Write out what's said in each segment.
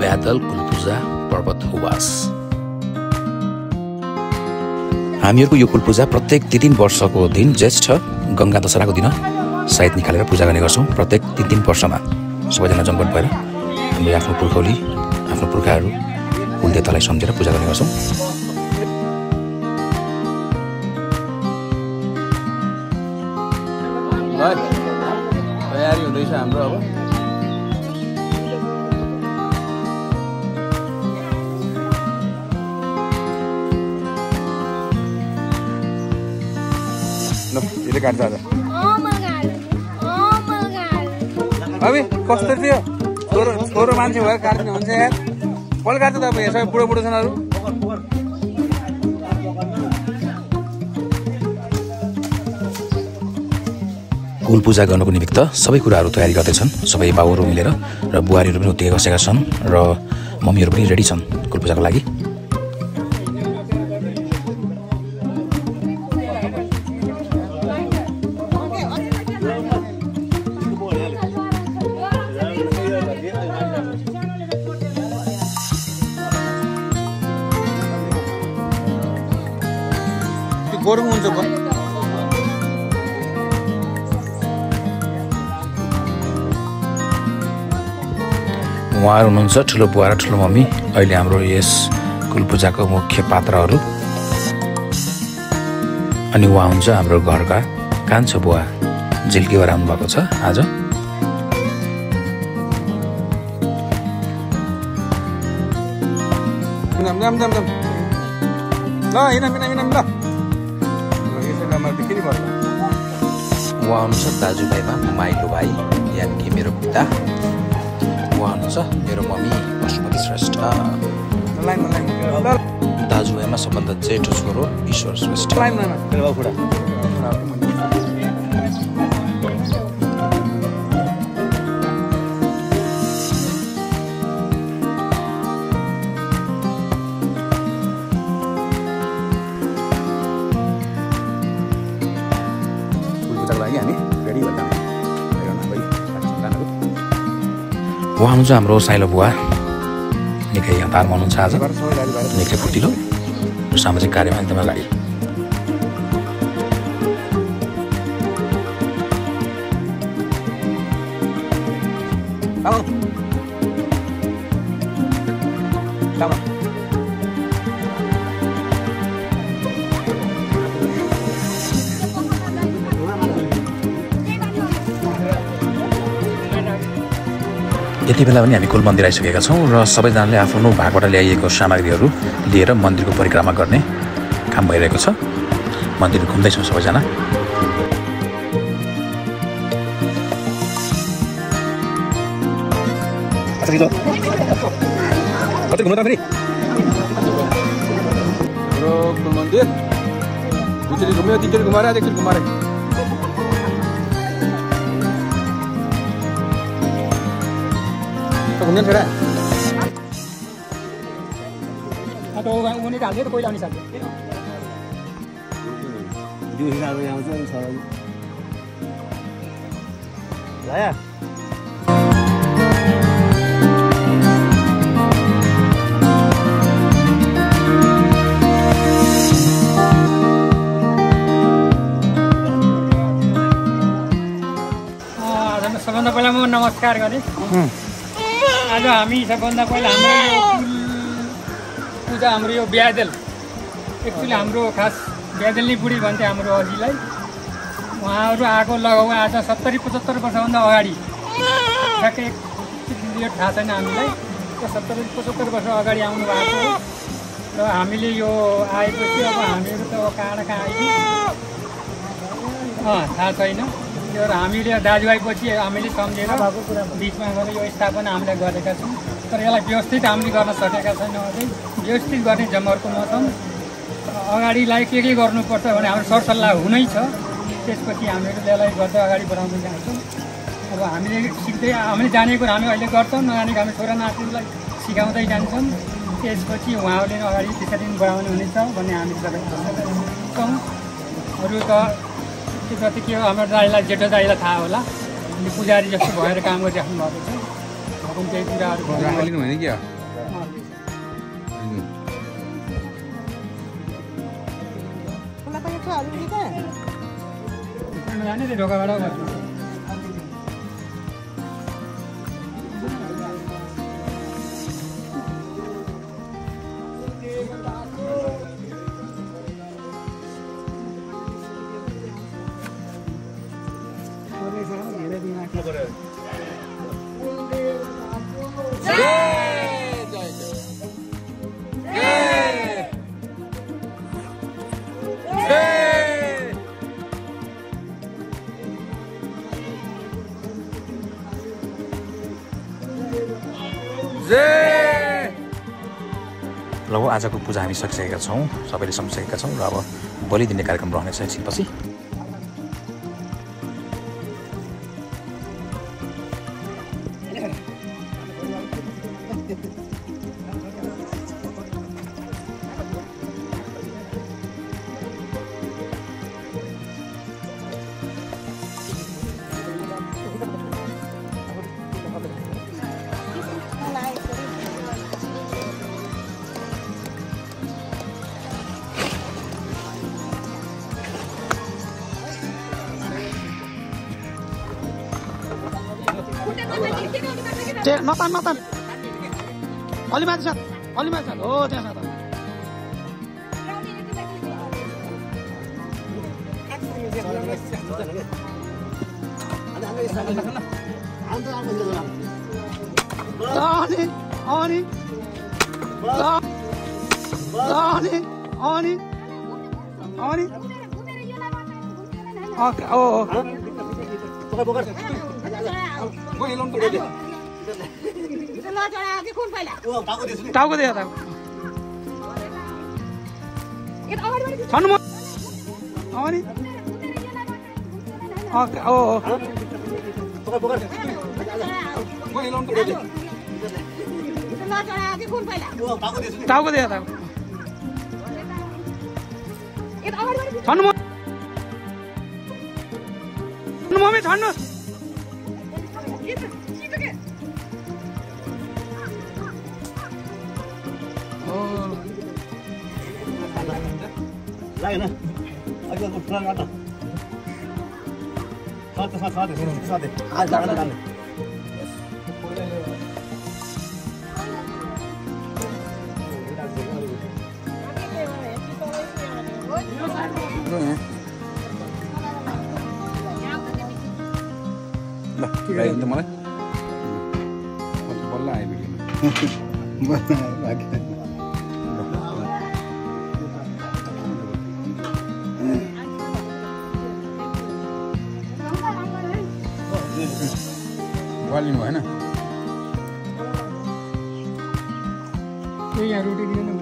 ब्यादल कुलपूजा पर्वत हुवास। हामीहरूको यो कुलपूजा प्रत्येक 3 वर्षको दिन ज्येष्ठ गंगा दशहराको दिन सायद निकालेर पूजा गर्ने गर्छौं। प्रत्येक 3 वर्षमा सबैजना जमघट भएर हामीले आफ्नो पुर्खौली आफ्नो पुर्खाहरू कुलदेवतालाई सम्झेर पूजा गर्ने गर्छौं। तयारी हुँदैछ हाम्रो अब यसले काट्छ आज। अबे कस्तो थियो छोरो मान्छे भएर काट्ने हुन्छ यार। कसले काट्छ त अब यहाँ सबै बुढो छन् अरू। कुल पूजा गर्नुको निमित्त सबै कुराहरू तयारी गर्दैछन्। सबै बाबुहरू मिलेर र बुहारीहरू पनि उत्तिकै बसेका छन् र मम्मीहरू पनि रेडी छन् कुल पूजाको लागि। गरौँ हुन्छ पनि उहाँहरू हुनुहुन्छ ठुलो बुवा र ठुलो मम्मी। अहिले हाम्रो यस कुल पूजाको मुख्य पात्रहरू। अनि उहाँ हुन्छ हाम्रो घरका कान्छो बुवा झिल्की भएर आउनु भएको छ आज। उहाँ हुनुहुन्छ दाजुभाइमा माइलो भाइ यानि कि मेरो पिता। उहाँ हुनुहुन्छ मेरो मम्मी पशुपति श्रेष्ठ। दाजुभाइमा सबभन्दा जेठो छोरो ईश्वर श्रेष्ठ। उहाँ हुनुहुन्छ हाम्रो साइलो बुवा। निकै हतारमा हुनुहुन्छ आज, निकै फुर्तिलो र सामाजिक कार्यमा एकदम अगाडि। यति बेला पनि हामी कुल मन्दिर आइसकेका छौँ र सबैजनाले आफ्नो भागबाट ल्याइएको सामग्रीहरू लिएर मन्दिरको परिक्रमा गर्ने काम भइरहेको छ। मन्दिर घुम्दैछौँ सबैजना। मन्दिर घुम्यो 3 चोटि घुमाएर एकचोटि घुमाएर घुम्ने छोरा तो उनी हाल्यो त पहिला आउन सक्छ। दिउँसो अब आउँछ नि सबै लाया। सबभन्दा पहिला म नमस्कार गरेँ। आज हामी सबभन्दा पहिला हाम्रो यो पूजा हाम्रो यो ब्यादल एक्चुअली हाम्रो खास ब्यादलनी बुढी भन्थे हाम्रो अजीलाई। उहाँहरू आएको लगाउ आज 70-75 वर्षभन्दा अगाडि, ठ्याक्कै यो थाहा छैन हामीलाई। 70-75 वर्ष अगाडि आउनु भएको हो र हामीले यो आएपछि अब हामीहरू त कहाँ आइदियो थाहा छैन। यो हामीले दाजुभाइ पछि हामीले सम्झेर बिचमा गएर यो स्थापना हामीले गरेका छौँ। तर यसलाई व्यवस्थित हामीले गर्न सकेका छैनौँ। अझै व्यवस्थित गर्ने जमर्कोमा छौँ। अगाडिलाई के गर्नुपर्छ भने हाम्रो सरसल्लाह हुनै छ। त्यसपछि हामीहरू यसलाई गर्दै अगाडि बढाउँदै जान्छौँ। अब हामीले सिक्दै हामीले जानेको कुरा हामी अहिले गर्छौँ, नजानेको हामी छोरा नातिलाई सिकाउँदै जान्छौँ। त्यसपछि उहाँहरूले अगाडि त्यसरी बढाउनु हुनेछ भन्ने हामी सबै छौँ। अरू त त्यो जति के हो हाम्रो दाइलाई जेठो दाइलाई थाहा होला। पुजारी जस्तो भएर काम गरिराख्नु भएको छ। अपन केही कुराहरू लिनु भने क्या जाने थिएँ ढोकाबाट गर्छु ल आजको पूजा हामी सकिसकेका छौँ सबैले सम्झिसकेका छौँ र अब बलि दिने कार्यक्रम रहनेछ एकछिनपछि नतान अलि माथि साथ हो त्यहाँ साथ टाउको देखा छन् टाउको देखा छन् मम्मी छन्नुहोस् लाग्यो न अघि पुरा गर्दा साथै आज लाग्न जाने ल मलाई बल्ल आइपुग्यो लिनु भएन यहाँ रोटी दिनु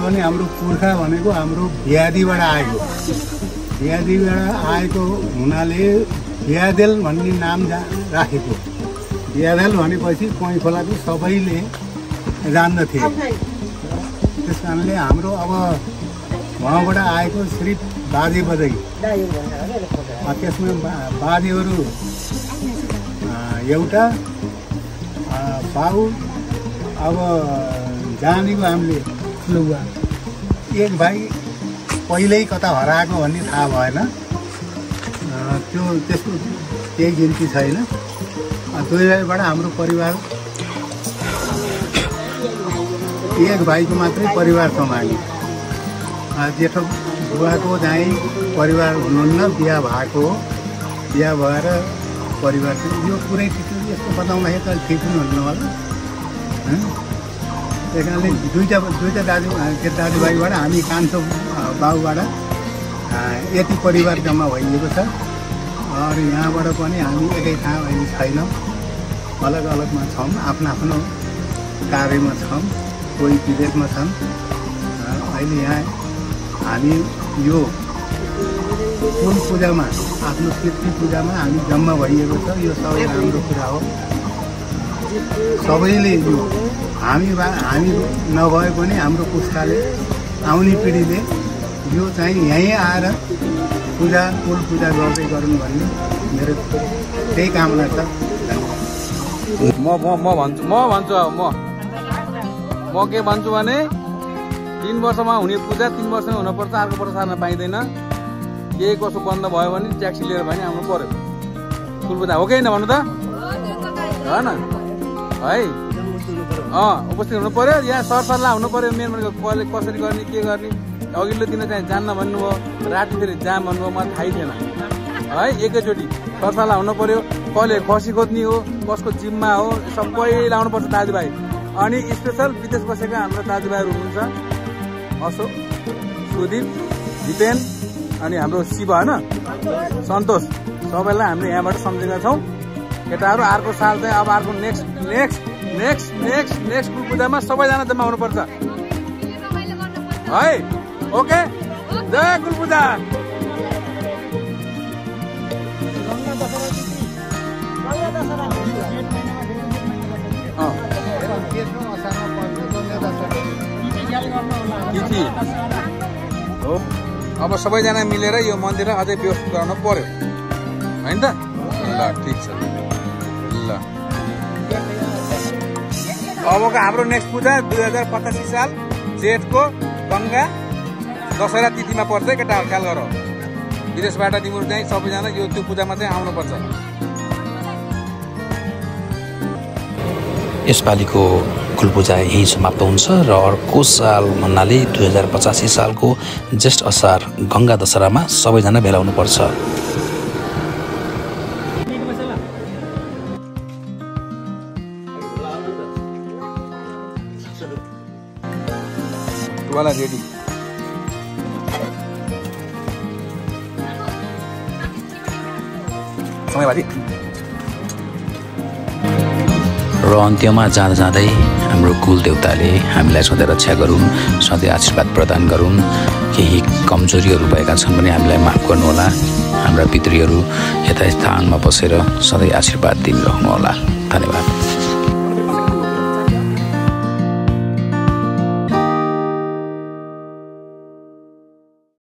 भने हाम्रो पुर्खा भनेको हाम्रो भ्यादीबाट आएको हुनाले भ्यादेल भन्ने नाम राखेको भ्यादेल भनेपछि कोही खोलाको सबैले जान्दथे त्यस कारणले हाम्रो अब उहाँबाट आएको सिर्फ बाजे बजै त्यसमा बाजेहरू एउटा बाउ अब जानेको हामीले लुगा एक भाइ पहिल्यै कता हराएको भन्ने थाहा भएन त्यो त्यसको केही गिन्ती छैन दुई भाइबाट हाम्रो परिवार एक भाइको मात्रै परिवार छौँ हामी जेठो बुवाको दाइ परिवार हुनुहुन्न बिहा भएर परिवार यो पुरै यस्तो बताउँदाखेरि त ठिक पनि हुन्न होला त्यही कारणले दुईवटा दाजुभाइबाट हामी कान्छो बाबुबाट यति परिवार जम्मा भइएको छ अरू यहाँबाट पनि हामी एकै ठाउँ अहिले छैनौँ अलग अलगमा छौँ आफ्नो कार्यमा छौँ कोही विदेशमा छन् अहिले यहाँ हामी यो कुल पूजामा आफ्नो पितृ पूजामा हामी जम्मा भइएको छ यो सबै राम्रो कुरा हो सबैले यो हामी नभए पनि हाम्रो पुस्ताले आउने पिँढीले यो चाहिँ यहीँ आएर पूजा कुल पूजा गर्दै गरौँ भन्ने मेरो त्यही कामना छ। म भन्छु अब म के भन्छु भने 3 वर्षमा हुने पूजा 3 वर्षमै हुनुपर्छ, अर्को वर्ष सार्न पाइँदैन। केही कसो बन्द भयो भने ट्याक्सी लिएर पनि आउनु पर्यो। कुल पूजा हो कि होइन भन्नु त होइन है? उपस्थित हुनु पर्यो, यहाँ सरसल्लाह हुनु पर्यो। मेन भनेको कसरी गर्ने के गर्ने। अघिल्लो दिन चाहिँ जान्न भन्नुभयो, राति फेरि जाम भन्नुभयो, मलाई थाहै थिएन है। एकैचोटि सरसल्लाह हुनु पर्यो, कसले खसी खोज्ने हो, कसको जिम्मा हो, सबै लाउनुपर्छ दाजुभाइ। अनि स्पेसल विदेश बसेका हाम्रो दाजुभाइहरू हुनुहुन्छ, अशोक, सुदीप, जितेन अनि हाम्रो शिव होइन सन्तोष, सबैलाई हामीले यहाँबाट सम्झेका छौँ। केटाहरू अर्को साल चाहिँ अब अर्को नेक्स्ट कुल पूजामा सबैजना जम्मा हुनुपर्छ है। ओके, जय कुल पूजा। हो अब सबैजना मिलेर यो मन्दिर अझै व्यवस्थित गराउनु पर्यो होइन त? ल ठिक छ ल। अबको हाम्रो नेक्स्ट पूजा 2085 साल जेठको गङ्गा दशहरा तिथिमा पर्छ। केटाहरू ख्याल गर, विदेशबाट तिम्रो चाहिँ सबैजना त्यो पूजामा चाहिँ आउनुपर्छ। यसपालिको कुल पूजा यही समाप्त हुन्छ र अर्को साल भन्नाले 2085 सालको जेष्ठ असार गङ्गा दशहरामा सबैजना भेला हुनुपर्छ। रेडी समयबाजी। र अन्त्यमा जाँदा जाँदै हाम्रो कुल देवताले हामीलाई सधैँ रक्षा गरून्, सधैँ आशीर्वाद प्रदान गरून्। केही कमजोरीहरू भएका छन् भने हामीलाई माफ गर्नुहोला। हाम्रा पितृहरू यथा स्थानमा बसेर सधैँ आशीर्वाद दिइरहनुहोला। धन्यवाद।